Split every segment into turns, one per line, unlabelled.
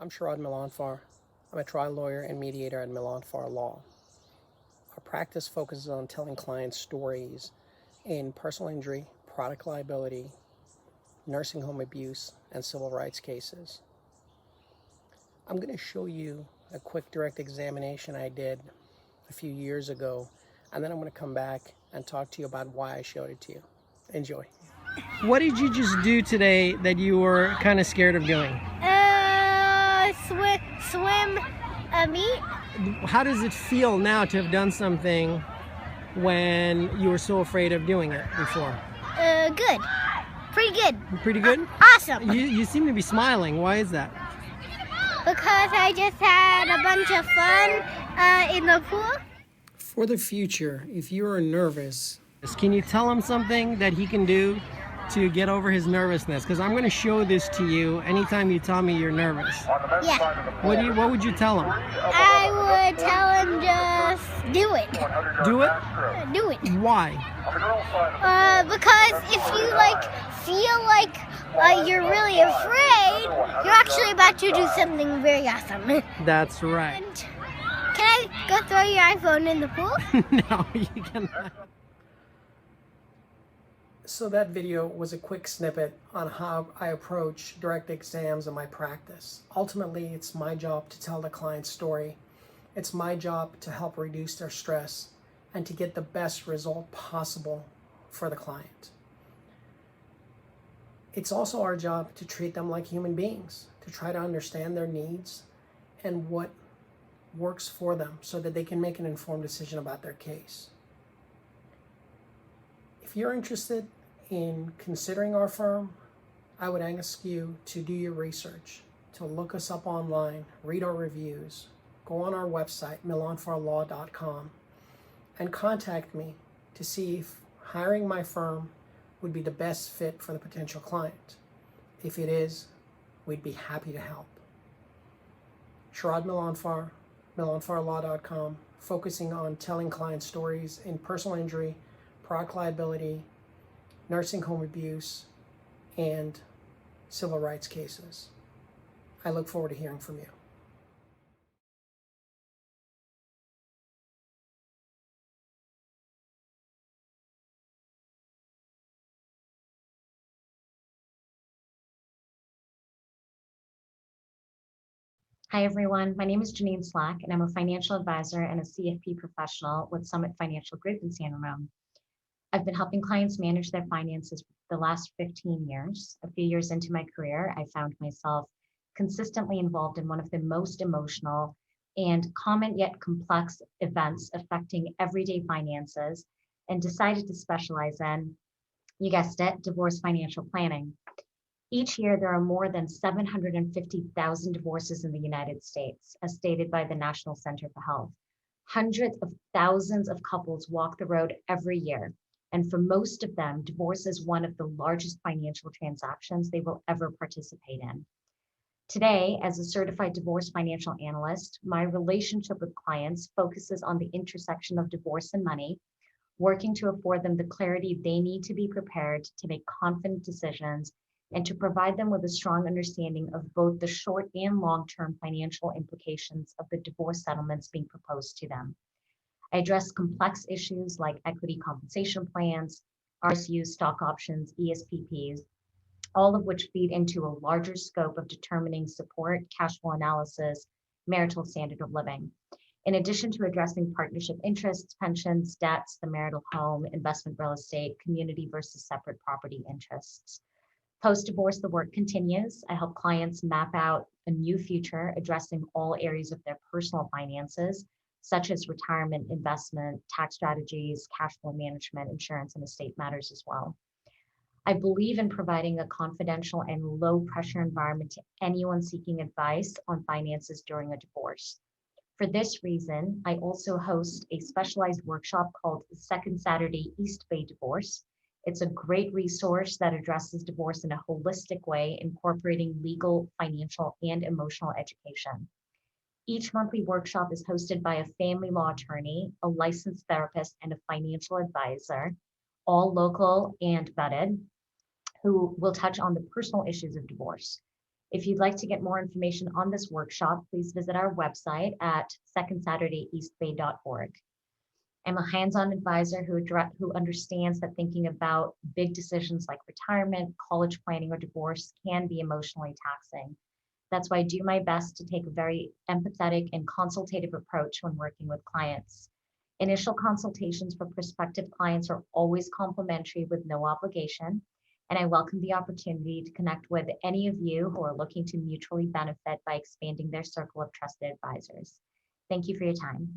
I'm Shahrad Milanfar. I'm a trial lawyer and mediator at Milanfar Law. Our practice focuses on telling clients stories in personal injury, product liability, nursing home abuse, and civil rights cases. I'm going to show you a quick direct examination I did a few years ago, and then I'm going to come back and talk to you about why I showed it to you. Enjoy. What did you just do today that you were kind of scared of doing?
Swim a meet.
How does it feel now to have done something when you were so afraid of doing it before?
Good. Pretty good.
Pretty good?
Awesome.
You seem to be smiling. Why is that?
Because I just had a bunch of fun in the pool.
For the future, if you are nervous, can you tell him something that he can do to get over his nervousness? Because I'm going to show this to you anytime you tell me you're nervous.
Yeah.
What would you tell him?
I would tell him just do it.
Do it?
Do it.
Why?
Because if you feel like you're really afraid, you're actually about to do something very awesome.
That's right.
And can I go throw your iPhone in the pool?
No, you cannot. So that video was a quick snippet on how I approach direct exams in my practice. Ultimately, it's my job to tell the client's story. It's my job to help reduce their stress and to get the best result possible for the client. It's also our job to treat them like human beings, to try to understand their needs and what works for them so that they can make an informed decision about their case. If you're interested in considering our firm, I would ask you to do your research, to look us up online, read our reviews, go on our website, milanfarlaw.com, and contact me to see if hiring my firm would be the best fit for the potential client. If it is, we'd be happy to help. Shahrad Milanfar, milanfarlaw.com, focusing on telling client stories in personal injury, product liability, nursing home abuse, and civil rights cases. I look forward to hearing from you.
Hi, everyone. My name is Jeneen and I'm a financial advisor and a CFP professional with Summit Financial Group in San Ramon. I've been helping clients manage their finances for the last 15 years. A few years into my career, I found myself consistently involved in one of the most emotional and common yet complex events affecting everyday finances and decided to specialize in, you guessed it, divorce financial planning. Each year, there are more than 750,000 divorces in the United States, as stated by the National Center for Health. Hundreds of thousands of couples walk the road every year, and for most of them, divorce is one of the largest financial transactions they will ever participate in. Today, as a certified divorce financial analyst, my relationship with clients focuses on the intersection of divorce and money, working to afford them the clarity they need to be prepared to make confident decisions and to provide them with a strong understanding of both the short and long-term financial implications of the divorce settlements being proposed to them. I address complex issues like equity compensation plans, RSUs, stock options, ESPPs, all of which feed into a larger scope of determining support, cash flow analysis, marital standard of living. In addition to addressing partnership interests, pensions, debts, the marital home, investment real estate, community versus separate property interests. Post-divorce, the work continues. I help clients map out a new future addressing all areas of their personal finances, such as retirement, investment, tax strategies, cash flow management, insurance, and estate matters as well. I believe in providing a confidential and low-pressure environment to anyone seeking advice on finances during a divorce. For this reason, I also host a specialized workshop called Second Saturday East Bay Divorce. It's a great resource that addresses divorce in a holistic way, incorporating legal, financial, and emotional education. Each monthly workshop is hosted by a family law attorney, a licensed therapist, and a financial advisor, all local and vetted, who will touch on the personal issues of divorce. If you'd like to get more information on this workshop, please visit our website at secondsaturdayeastbay.org. I'm a hands-on advisor who understands that thinking about big decisions like retirement, college planning, or divorce can be emotionally taxing. That's why I do my best to take a very empathetic and consultative approach when working with clients. Initial consultations for prospective clients are always complimentary with no obligation, and I welcome the opportunity to connect with any of you who are looking to mutually benefit by expanding their circle of trusted advisors. Thank you for your time.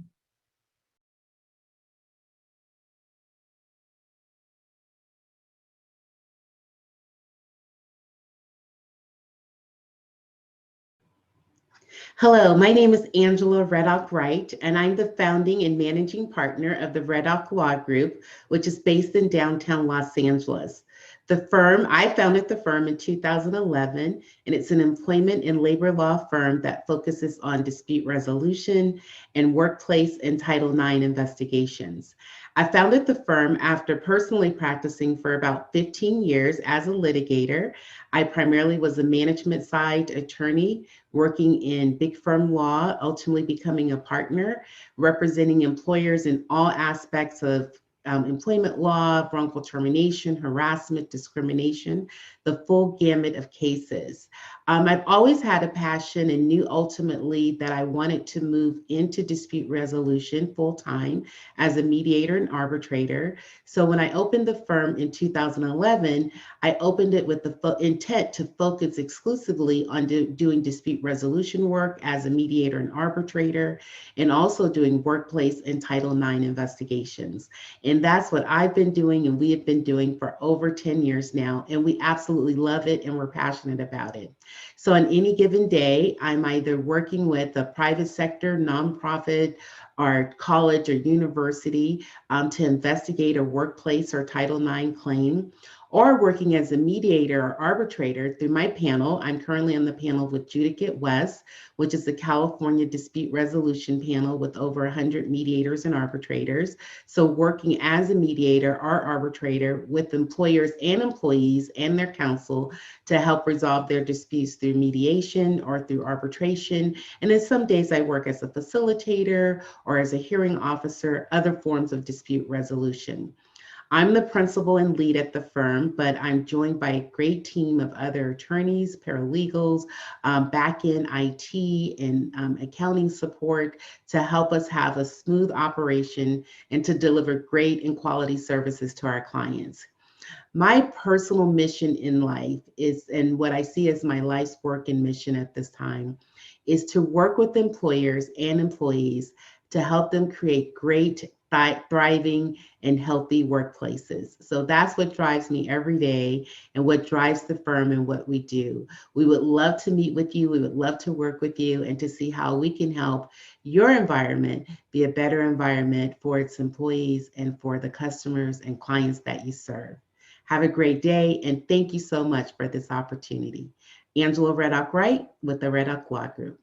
Hello, my name is Angela Reddock-Wright, and I'm the founding and managing partner of the RedHawk Law Group, which is based in downtown Los Angeles. I founded the firm in 2011, and it's an employment and labor law firm that focuses on dispute resolution and workplace and Title IX investigations. I founded the firm after personally practicing for about 15 years as a litigator. I primarily was a management side attorney working in big firm law, ultimately becoming a partner, representing employers in all aspects of employment law, wrongful termination, harassment, discrimination, the full gamut of cases. I've always had a passion and knew ultimately that I wanted to move into dispute resolution full time as a mediator and arbitrator. So when I opened the firm in 2011, I opened it with the intent to focus exclusively on doing dispute resolution work as a mediator and arbitrator, and also doing workplace and Title IX investigations. And that's what I've been doing and we have been doing for over 10 years now. And we absolutely love it and we're passionate about it. So on any given day, I'm either working with a private sector, nonprofit, or college or university to investigate a workplace or Title IX claim, or working as a mediator or arbitrator through my panel. I'm currently on the panel with Judicate West, which is the California dispute resolution panel with over 100 mediators and arbitrators. So working as a mediator or arbitrator with employers and employees and their counsel to help resolve their disputes through mediation or through arbitration. And then some days I work as a facilitator or as a hearing officer, other forms of dispute resolution. I'm the principal and lead at the firm, but I'm joined by a great team of other attorneys, paralegals, back-end IT, and accounting support to help us have a smooth operation and to deliver great and quality services to our clients. My personal mission in life is, and what I see as my life's work and mission at this time, is to work with employers and employees to help them create great, thriving, and healthy workplaces. So that's what drives me every day and what drives the firm and what we do. We would love to meet with you. We would love to work with you and to see how we can help your environment be a better environment for its employees and for the customers and clients that you serve. Have a great day, and thank you so much for this opportunity. Angela Reddock-Wright with the RedHawk Law Group.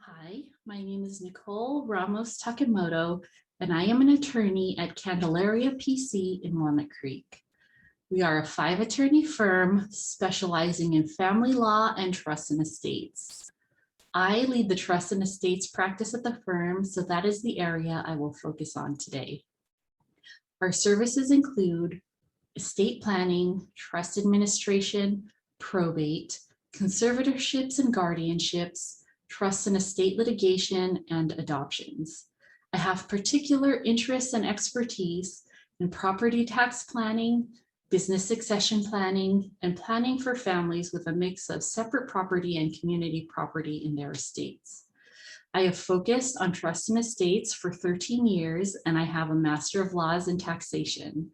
Hi, my name is Nicole Ramos Takemoto, and I am an attorney at Candelaria PC in Walnut Creek. We are a 5-attorney firm specializing in family law and trust and estates. I lead the trust and estates practice at the firm, so that is the area I will focus on today. Our services include estate planning, trust administration, probate, conservatorships and guardianships, trust and estate litigation, and adoptions. I have particular interests and expertise in property tax planning, business succession planning, and planning for families with a mix of separate property and community property in their estates. I have focused on trust and estates for 13 years, and I have a Master of Laws in Taxation.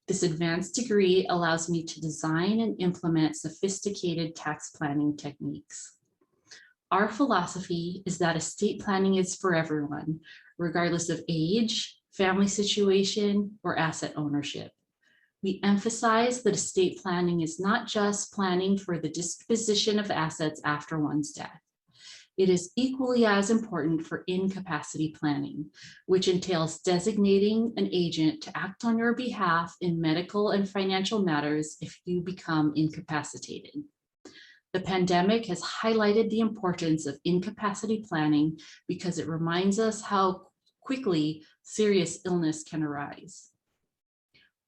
This advanced degree allows me to design and implement sophisticated tax planning techniques. Our philosophy is that estate planning is for everyone, regardless of age, family situation, or asset ownership. We emphasize that estate planning is not just planning for the disposition of assets after one's death. It is equally as important for incapacity planning, which entails designating an agent to act on your behalf in medical and financial matters if you become incapacitated. The pandemic has highlighted the importance of incapacity planning because it reminds us how quickly serious illness can arise.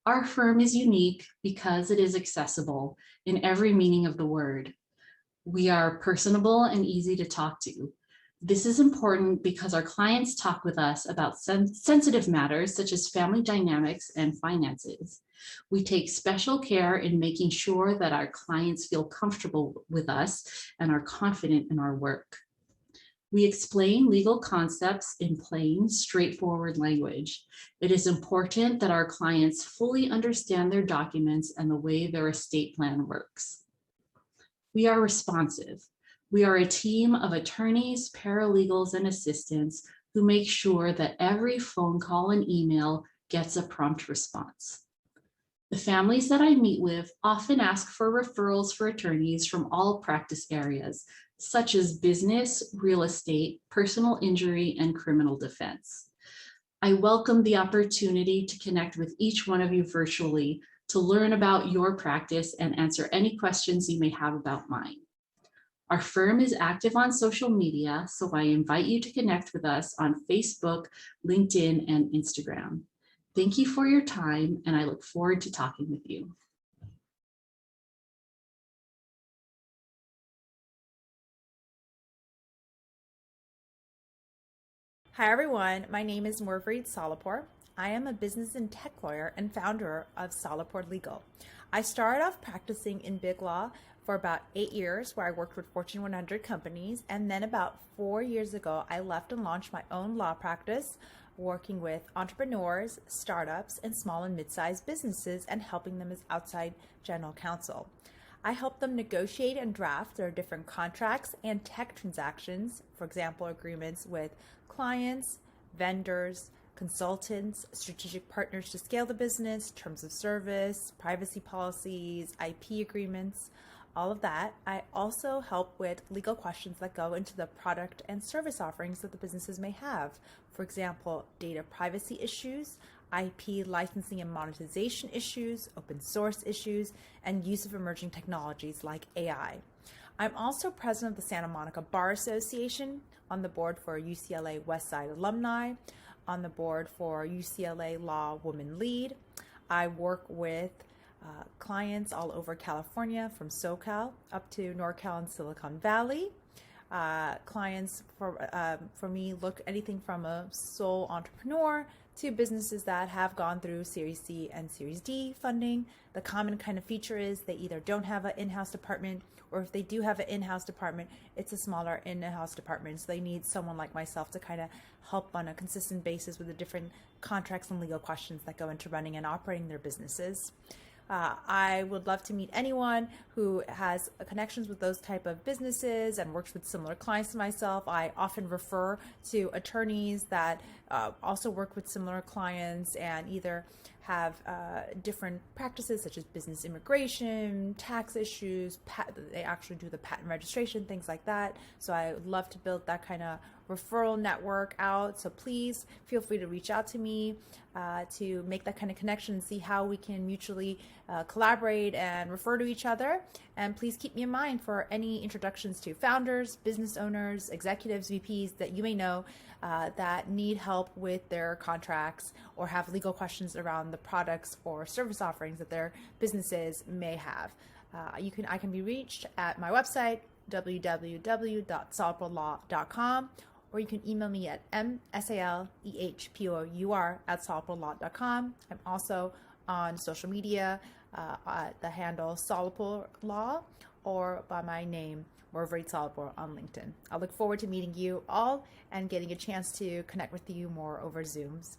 Our firm is unique because it is accessible in every meaning of the word. We are personable and easy to talk to. This is important because our clients talk with us about sensitive matters such as family dynamics and finances. We take special care in making sure that our clients feel comfortable with us and are confident in our work. We explain legal concepts in plain, straightforward language. It is important that our clients fully understand their documents and the way their estate plan works. We are responsive. We are a team of attorneys, paralegals, and assistants who make sure that every phone call and email gets a prompt response. The families that I meet with often ask for referrals for attorneys from all practice areas, such as business, real estate, personal injury, and criminal defense. I welcome the opportunity to connect with each one of you virtually to learn about your practice and answer any questions you may have about mine. Our firm is active on social media, so I invite you to connect with us on Facebook, LinkedIn, and Instagram. Thank you for your time, and I look forward to talking with you.
Hi everyone, my name is Morvareed Salehpour. I am a business and tech lawyer and founder of Salehpour Legal. I started off practicing in big law for about 8 years, where I worked with Fortune 100 companies, and then about 4 years ago I left and launched my own law practice, working with entrepreneurs, startups, and small and mid-sized businesses and helping them as outside general counsel. I help them negotiate and draft their different contracts and tech transactions, for example, agreements with clients, vendors, consultants, strategic partners to scale the business, terms of service, privacy policies, IP agreements, all of that. I also help with legal questions that go into the product and service offerings that the businesses may have. For example, data privacy issues, IP licensing and monetization issues, open source issues, and use of emerging technologies like AI. I'm also president of the Santa Monica Bar Association, on the board for UCLA Westside Alumni, on the board for UCLA Law Women Lead. I work with clients all over California, from SoCal up to NorCal and Silicon Valley. Clients for me look anything from a sole entrepreneur to businesses that have gone through Series C and Series D funding. The common kind of feature is they either don't have an in-house department, or if they do have an in-house department, it's a smaller in-house department. So they need someone like myself to kind of help on a consistent basis with the different contracts and legal questions that go into running and operating their businesses. I would love to meet anyone who has connections with those type of businesses and works with similar clients to myself. I often refer to attorneys that also work with similar clients and either have different practices such as business immigration, tax issues, they actually do the patent registration, things like that. So I would love to build that kind of referral network out. So please feel free to reach out to me to make that kind of connection and see how we can mutually collaborate and refer to each other. And please keep me in mind for any introductions to founders, business owners, executives, VPs that you may know that need help with their contracts or have legal questions around the products or service offerings that their businesses may have. I can be reached at my website, www.salehpour.com, or you can email me at msalehpour@salehpourlaw.com. I'm also on social media at the handle Salehpour Law, or by my name, Morvareed Salehpour, on LinkedIn. I look forward to meeting you all and getting a chance to connect with you more over Zooms.